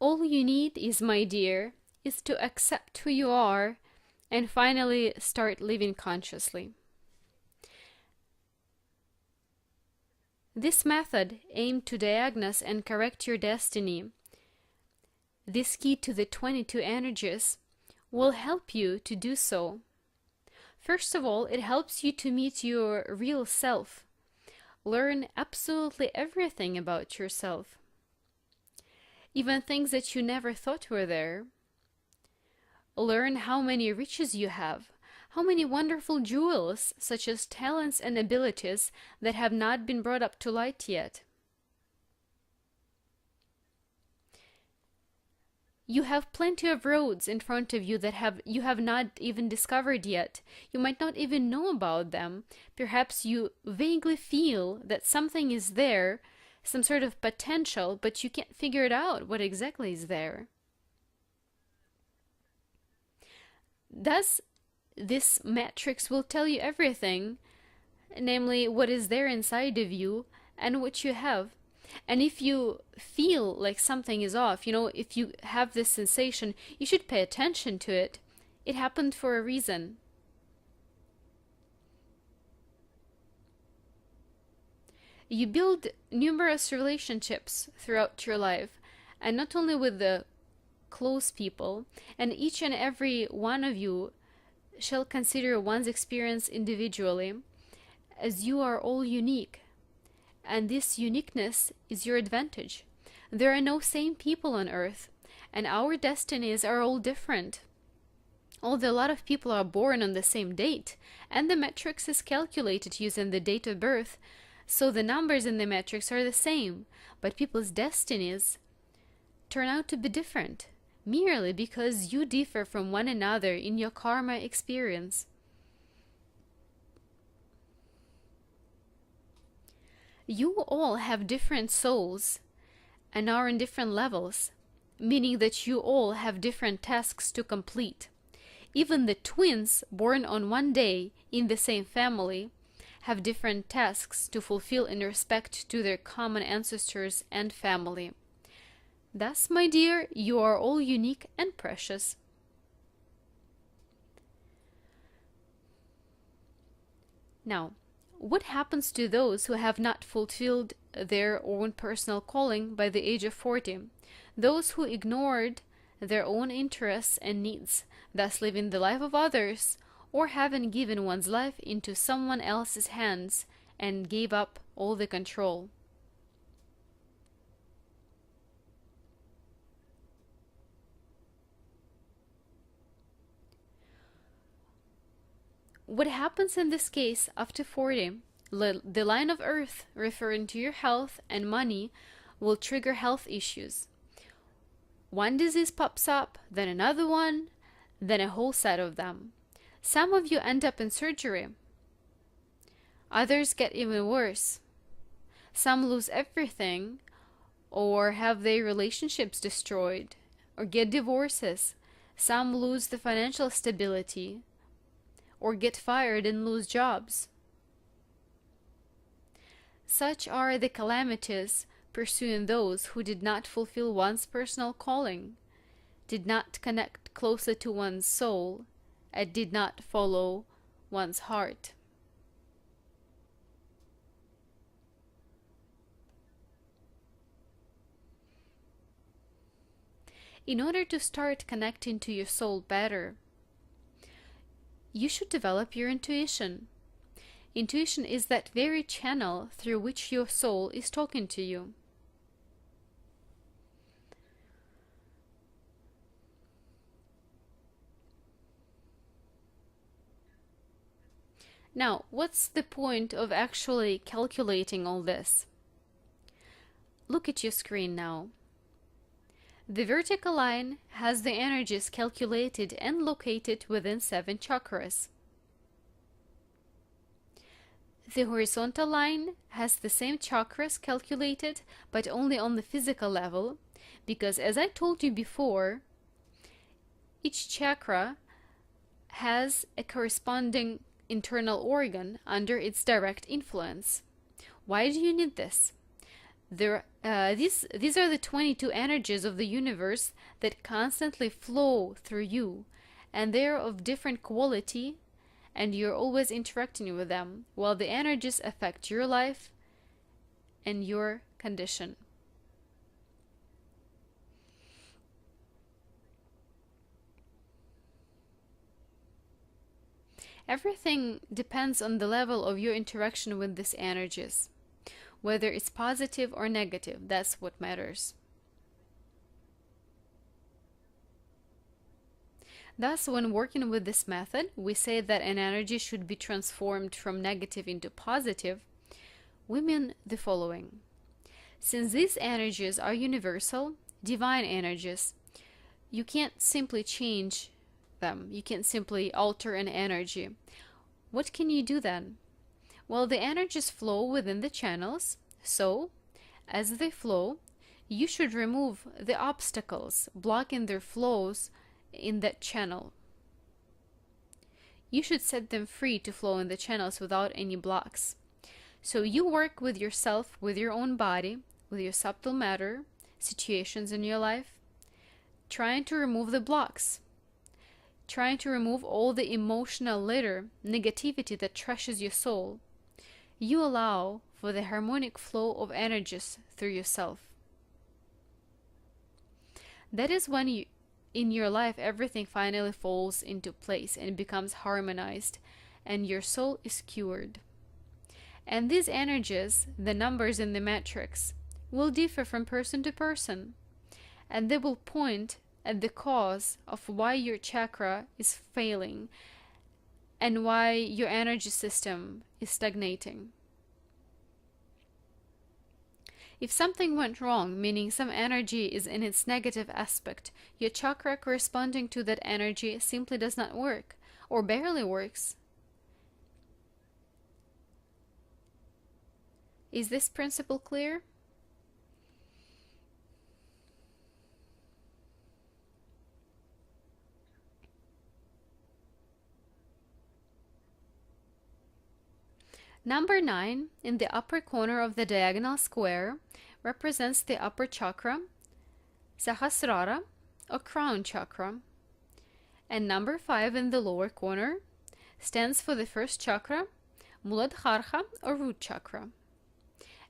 All you need is, my dear, is to accept who you are and finally start living consciously. This method aimed to diagnose and correct your destiny. This key to the 22 energies will help you to do so. First of all, it helps you to meet your real self. Learn absolutely everything about yourself. Even things that you never thought were there. Learn how many riches you have, how many wonderful jewels, such as talents and abilities, that have not been brought up to light yet. You have plenty of roads in front of you that you have not even discovered yet. You might not even know about them. Perhaps you vaguely feel that something is there, some sort of potential, but you can't figure it out what exactly is there. Thus, this matrix will tell you everything, namely what is there inside of you and what you have. And if you feel like something is off, if you have this sensation, you should pay attention to it. It happened for a reason. You build numerous relationships throughout your life, and not only with the close people, and each and every one of you shall consider one's experience individually, as you are all unique. And this uniqueness is your advantage. There are no same people on earth, and our destinies are all different. Although a lot of people are born on the same date, and the matrix is calculated using the date of birth, so the numbers in the matrix are the same, but people's destinies turn out to be different, merely because you differ from one another in your karma experience. You all have different souls and are in different levels, meaning that you all have different tasks to complete. Even the twins born on one day in the same family have different tasks to fulfill in respect to their common ancestors and family. Thus, my dear, you are all unique and precious. Now, what happens to those who have not fulfilled their own personal calling by the age of 40? Those who ignored their own interests and needs, thus living the life of others, or having given one's life into someone else's hands and gave up all the control. What happens in this case after 40? The line of Earth, referring to your health and money, will trigger health issues. One disease pops up, then another one, then a whole set of them. Some of you end up in surgery. Others get even worse. Some lose everything, or have their relationships destroyed, or get divorces. Some lose the financial stability, or get fired and lose jobs. Such are the calamities pursuing those who did not fulfill one's personal calling, did not connect closer to one's soul, and did not follow one's heart. In order to start connecting to your soul better, you should develop your intuition. Intuition is that very channel through which your soul is talking to you. Now, what's the point of actually calculating all this? Look at your screen now. The vertical line has the energies calculated and located within 7 chakras. The horizontal line has the same chakras calculated, but only on the physical level, because as I told you before, each chakra has a corresponding internal organ under its direct influence. Why do you need this? These are the 22 energies of the universe that constantly flow through you, and they're of different quality, and you're always interacting with them, while the energies affect your life and your condition. Everything depends on the level of your interaction with these energies. Whether it's positive or negative, that's what matters. Thus, when working with this method, we say that an energy should be transformed from negative into positive. We mean the following. Since these energies are universal, divine energies, you can't simply change them. You can't simply alter an energy. What can you do then? Well, the energies flow within the channels, so as they flow, you should remove the obstacles blocking their flows in that channel. You should set them free to flow in the channels without any blocks. So you work with yourself, with your own body, with your subtle matter, situations in your life, trying to remove the blocks, trying to remove all the emotional litter, negativity that trashes your soul. You allow for the harmonic flow of energies through yourself. That is when in your life everything finally falls into place and becomes harmonized, and your soul is cured. And these energies, the numbers in the matrix, will differ from person to person, and they will point at the cause of why your chakra is failing and why your energy system is stagnating. If something went wrong, meaning some energy is in its negative aspect, your chakra corresponding to that energy simply does not work, or barely works. Is this principle clear? Number 9, in the upper corner of the diagonal square, represents the upper chakra, Sahasrara, or crown chakra. And number 5 in the lower corner stands for the first chakra, Muladharha, or root chakra.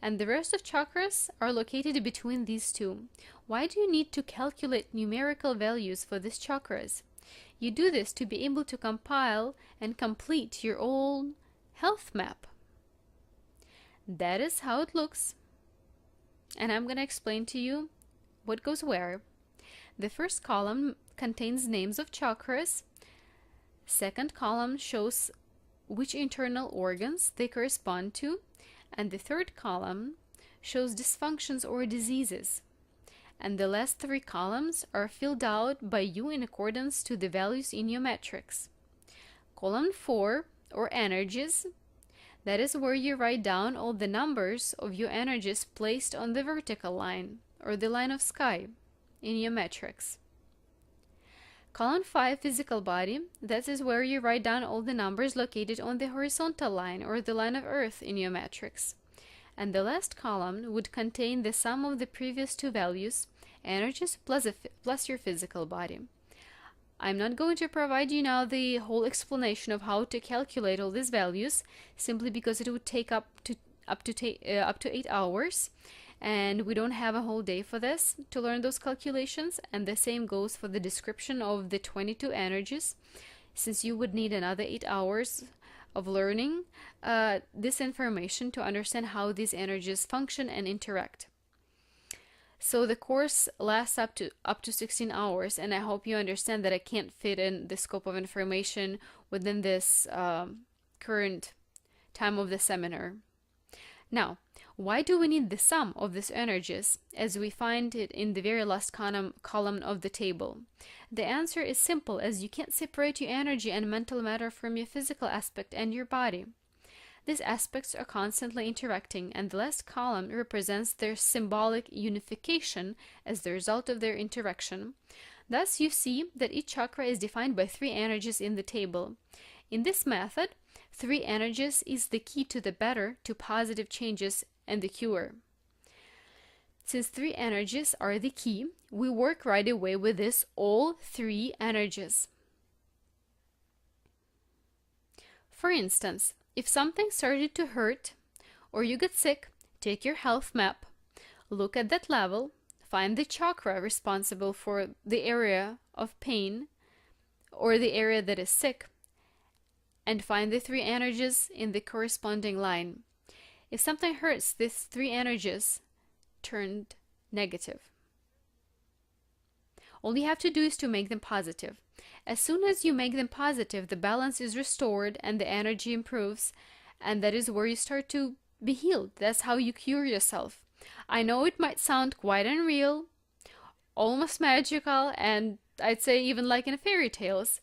And the rest of chakras are located between these two. Why do you need to calculate numerical values for these chakras? You do this to be able to compile and complete your own health map. That is how it looks. And I'm going to explain to you what goes where. The first column contains names of chakras. Second column shows which internal organs they correspond to. And the third column shows dysfunctions or diseases. And the last 3 columns are filled out by you in accordance to the values in your matrix. Column 4, or energies, that is where you write down all the numbers of your energies placed on the vertical line, or the line of sky, in your matrix. Column 5, physical body, that is where you write down all the numbers located on the horizontal line, or the line of Earth, in your matrix. And the last column would contain the sum of the previous 2 values, energies plus your physical body. I'm not going to provide you now the whole explanation of how to calculate all these values, simply because it would take up to 8 hours, and we don't have a whole day for this to learn those calculations. And the same goes for the description of the 22 energies, since you would need another 8 hours of learning this information to understand how these energies function and interact. So the course lasts up to 16 hours, and I hope you understand that I can't fit in the scope of information within this current time of the seminar. Now, why do we need the sum of these energies, as we find it in the very last column of the table? The answer is simple, as you can't separate your energy and mental matter from your physical aspect and your body. These aspects are constantly interacting, and the last column represents their symbolic unification as the result of their interaction. Thus, you see that each chakra is defined by 3 energies in the table. In this method, 3 energies is the key to the better, to positive changes, and the cure. Since three energies are the key, we work right away with this all three energies. For instance, if something started to hurt or you get sick, take your health map, look at that level, find the chakra responsible for the area of pain or the area that is sick, and find the three energies in the corresponding line. If something hurts, these three energies turned negative. All you have to do is to make them positive. As soon as you make them positive, the balance is restored and the energy improves, and that is where you start to be healed. That's how you cure yourself. I know it might sound quite unreal, almost magical, and I'd say even like in fairy tales,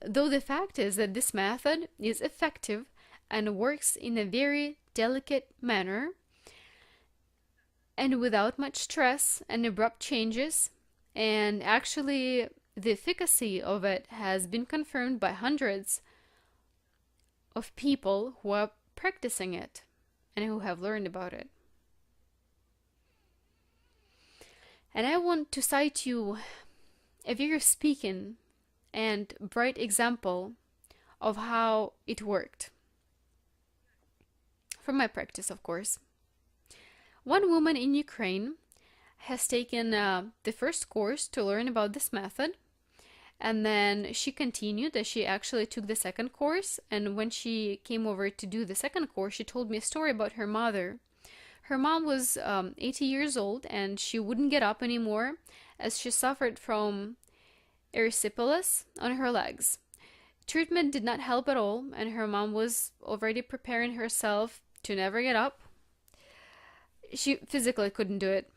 though the fact is that this method is effective and works in a very delicate manner and without much stress and abrupt changes, and actually the efficacy of it has been confirmed by hundreds of people who are practicing it and who have learned about it. And I want to cite you a very speaking and bright example of how it worked. From my practice, of course. One woman in Ukraine has taken the first course to learn about this method, and then she continued as she actually took the second course. And when she came over to do the second course, she told me a story about her mother. Her mom was 80 years old and she wouldn't get up anymore as she suffered from erysipelas on her legs. Treatment did not help at all, and her mom was already preparing herself to never get up. She physically couldn't do it.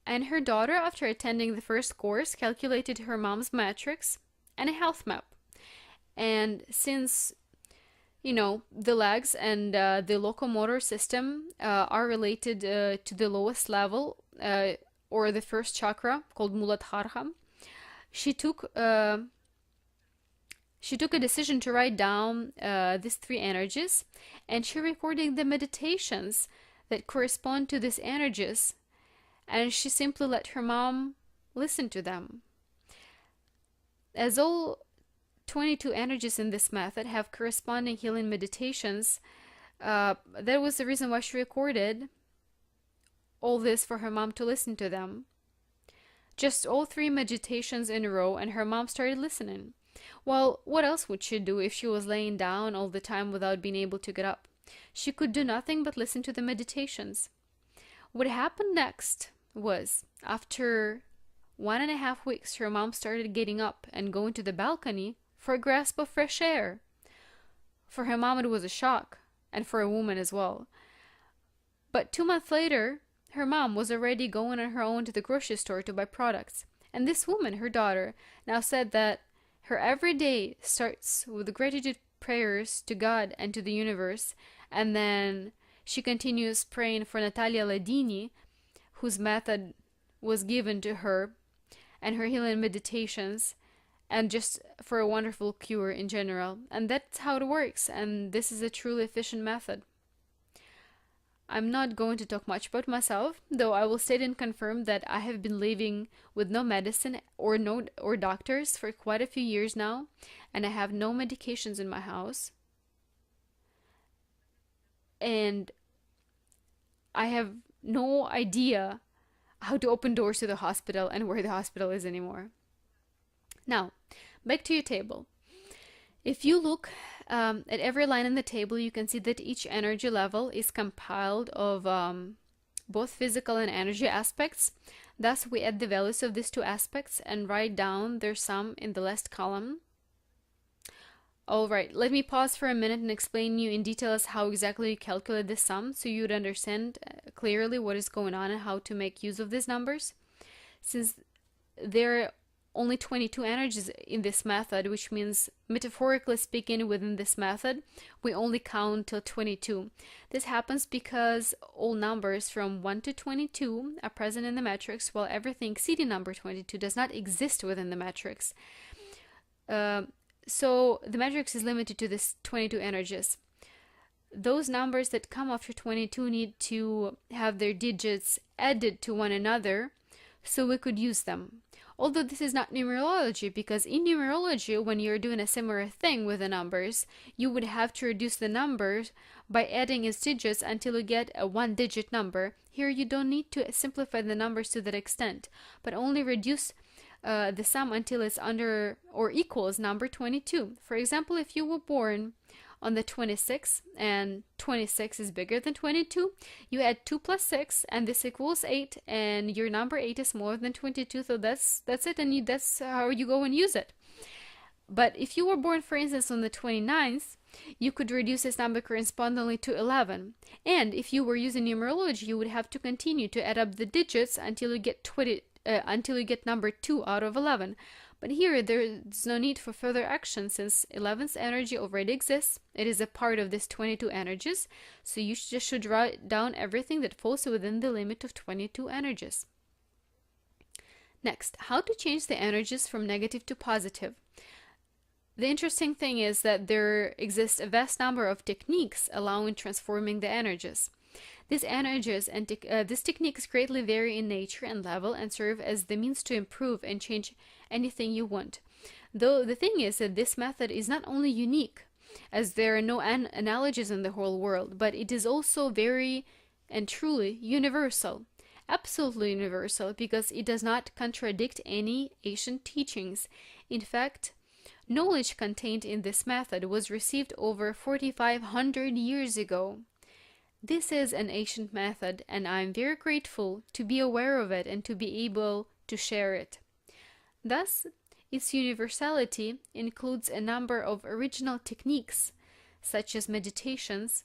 And her daughter, after attending the first course, calculated her mom's matrix and a health map. And since, the legs and the locomotor system are related to the lowest level, or the first chakra, called Muladhara, she took a decision to write down these three energies, and she recorded the meditations that correspond to these energies, and she simply let her mom listen to them. As all 22 energies in this method have corresponding healing meditations, that was the reason why she recorded all this for her mom to listen to them. Just all three meditations in a row, and her mom started listening. Well, what else would she do if she was laying down all the time without being able to get up? She could do nothing but listen to the meditations. What happened next was, after 1.5 weeks, her mom started getting up and going to the balcony for a grasp of fresh air. For her mom, it was a shock, and for a woman as well. But 2 months later, her mom was already going on her own to the grocery store to buy products. And this woman, her daughter, now said that her every day starts with gratitude prayers to God and to the universe, and then she continues praying for Natalia, whose method was given to her, and her healing meditations, and just for a wonderful cure in general. And that's how it works, and this is a truly efficient method. I'm not going to talk much about myself, though I will state and confirm that I have been living with no medicine or doctors for quite a few years now, and I have no medications in my house. And I have no idea how to open doors to the hospital and where the hospital is anymore. Now, back to your table. If you look at every line in the table, you can see that each energy level is compiled of both physical and energy aspects. Thus, we add the values of these two aspects and write down their sum in the last column. Alright, let me pause for a minute and explain you in details how exactly you calculate the sum so you'd understand clearly what is going on and how to make use of these numbers. Since there are only 22 energies in this method, which means, metaphorically speaking, within this method, we only count till 22. This happens because all numbers from 1 to 22 are present in the matrix, while everything exceeding number 22 does not exist within the matrix. So the matrix is limited to these 22 energies. those numbers that come after 22 need to have their digits added to one another so we could use them. Although this is not numerology, because in numerology, when you're doing a similar thing with the numbers, you would have to reduce the numbers by adding its digits until you get a one-digit number. Here you don't need to simplify the numbers to that extent, but only reduce the sum until it's under or equals number 22. For example, if you were born on the 26th and 26 is bigger than 22, you add 2 plus 6 and this equals 8, and your number 8 is smaller than 22, so that's it, and that's how you go and use it. But if you were born, for instance, on the 29th, you could reduce this number correspondingly to 11. And if you were using numerology, you would have to continue to add up the digits until you get number 2 out of 11. But here, there's no need for further action since 11's energy already exists. It is a part of this 22 energies, so you just should write down everything that falls within the limit of 22 energies. Next, how to change the energies from negative to positive. The interesting thing is that there exists a vast number of techniques allowing transforming the energies. These energies and these techniques greatly vary in nature and level and serve as the means to improve and change anything you want. Though the thing is that this method is not only unique, as there are no analogies in the whole world, but it is also very and truly universal. Absolutely universal, because it does not contradict any ancient teachings. In fact, knowledge contained in this method was received over 4,500 years ago. This is an ancient method, and I am very grateful to be aware of it and to be able to share it. Thus, its universality includes a number of original techniques, such as meditations.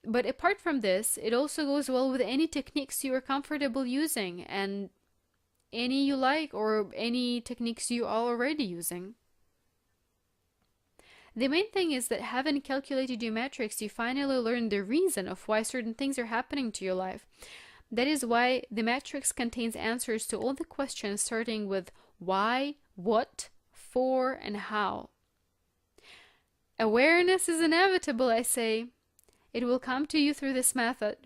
But apart from this, it also goes well with any techniques you are comfortable using, and any you like, or any techniques you are already using. The main thing is that having calculated your metrics, you finally learn the reason of why certain things are happening to your life. That is why the matrix contains answers to all the questions starting with why, what, for, and how. Awareness is inevitable, I say. It will come to you through this method.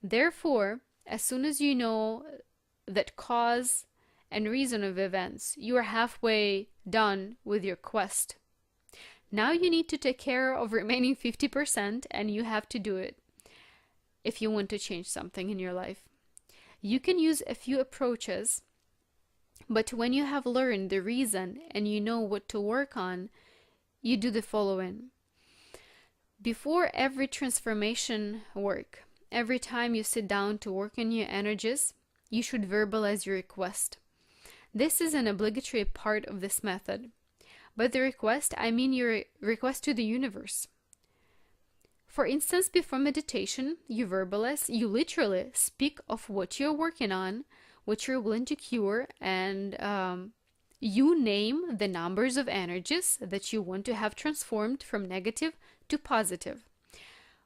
Therefore, as soon as you know that cause and reason of events, you are halfway done with your quest. Now you need to take care of remaining 50%, and you have to do it if you want to change something in your life. You can use a few approaches, but when you have learned the reason and you know what to work on, you do the following. Before every transformation work, every time you sit down to work on your energies, you should verbalize your request. This is an obligatory part of this method. By the request, I mean your request to the universe. For instance, before meditation, you verbalize, you literally speak of what you're working on, what you're willing to cure, and you name the numbers of energies that you want to have transformed from negative to positive.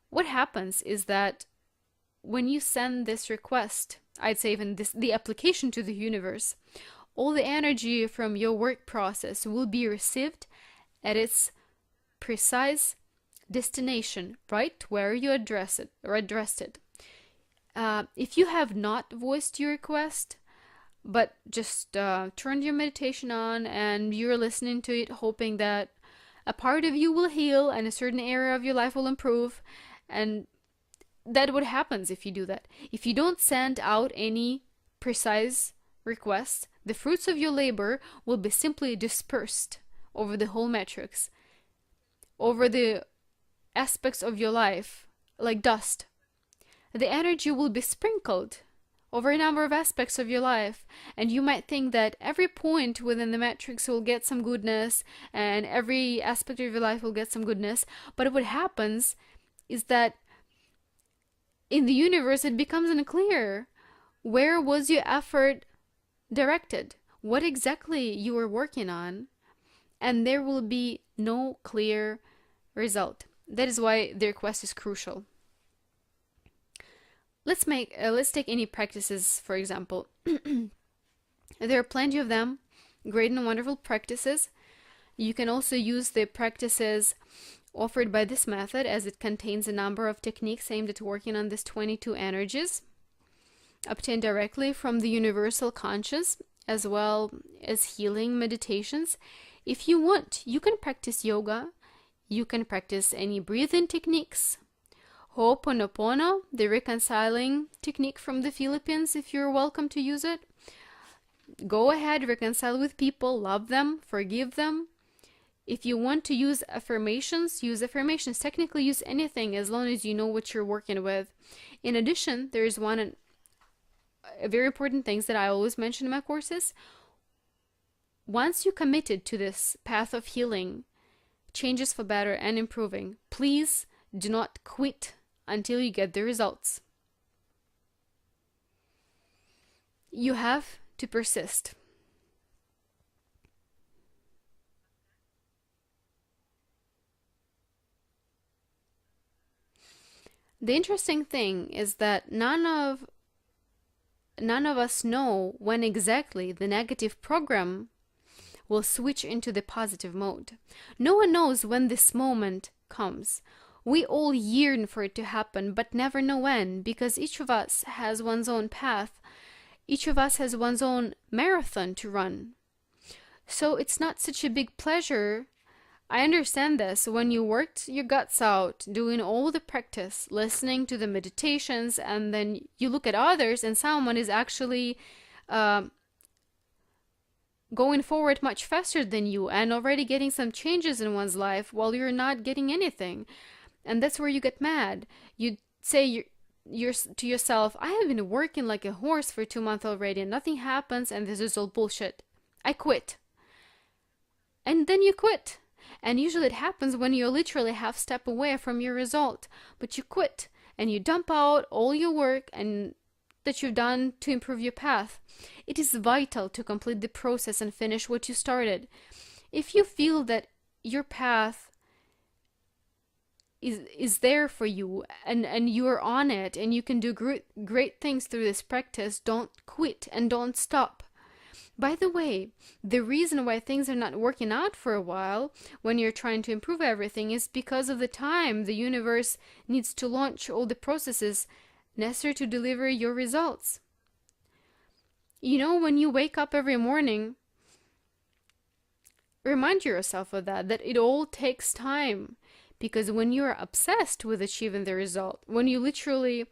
What happens is that when you send this request, I'd say even the application to the universe, all the energy from your work process will be received at its precise destination, right where you addressed it. If you have not voiced your request, but just turned your meditation on and you're listening to it hoping that a part of you will heal and a certain area of your life will improve, and that what happens if you do that. If you don't send out any precise requests, the fruits of your labor will be simply dispersed over the whole matrix, over the aspects of your life, like dust. The energy will be sprinkled over a number of aspects of your life, and you might think that every point within the matrix will get some goodness, and every aspect of your life will get some goodness, but what happens is that in the universe it becomes unclear where was your effort directed, what exactly you were working on, and there will be no clear result. That is why the request is crucial. Let's take any practices, for example. There are plenty of them, great and wonderful practices. You can also use the practices offered by this method, as it contains a number of techniques aimed at working on these 22 energies, obtained directly from the universal conscious, as well as healing meditations. If you want, you can practice yoga, you can practice any breathing techniques, Ho'oponopono, the reconciling technique from the Philippines, if you're welcome to use it. Go ahead, reconcile with people, love them, forgive them. If you want to use affirmations, use affirmations. Technically, use anything as long as you know what you're working with. In addition, there is one very important thing that I always mention in my courses. Once you committed to this path of healing, changes for better and improving, please do not quit until you get the results. You have to persist. The interesting thing is that none of us know when exactly the negative program will switch into the positive mode. No one knows when this moment comes. We all yearn for it to happen, but never know when, because each of us has one's own path. Each of us has one's own marathon to run. So it's not such a big pleasure. I understand this. When you worked your guts out, doing all the practice, listening to the meditations, and then you look at others and someone is actually going forward much faster than you and already getting some changes in one's life while you're not getting anything. And that's where you get mad. You say you're to yourself, I have been working like a horse for 2 months already and nothing happens and this is all bullshit. I quit. And then you quit. And usually it happens when you're literally half step away from your result. But you quit and you dump out all your work and that you've done to improve your path. It is vital to complete the process and finish what you started. If you feel that your path is there for you and you're on it and you can do great things through this practice, don't quit and don't stop. By the way, the reason why things are not working out for a while when you're trying to improve everything is because of the time the universe needs to launch all the processes necessary to deliver your results. You know, when you wake up every morning, remind yourself of that it all takes time. Because when you're obsessed with achieving the result, when you literally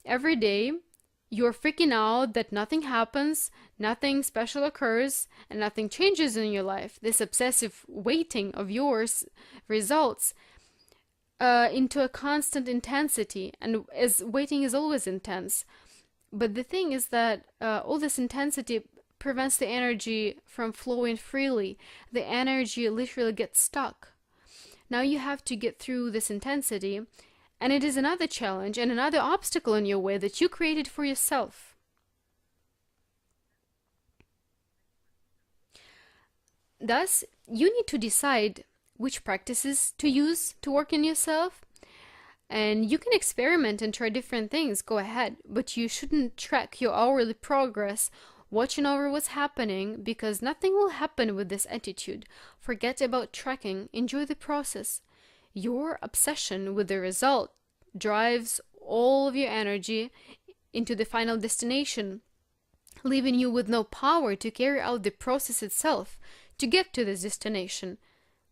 every day you're freaking out that nothing happens, nothing special occurs, and nothing changes in your life, this obsessive waiting of yours results into a constant intensity, and as waiting is always intense. But the thing is that all this intensity prevents the energy from flowing freely. The energy literally gets stuck. Now you have to get through this intensity, and it is another challenge and another obstacle in your way that you created for yourself. Thus, you need to decide which practices to use to work in yourself, and you can experiment and try different things, go ahead, but you shouldn't track your hourly progress watching over what's happening, because nothing will happen with this attitude. Forget about tracking, enjoy the process. Your obsession with the result drives all of your energy into the final destination, leaving you with no power to carry out the process itself to get to this destination.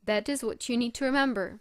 That is what you need to remember.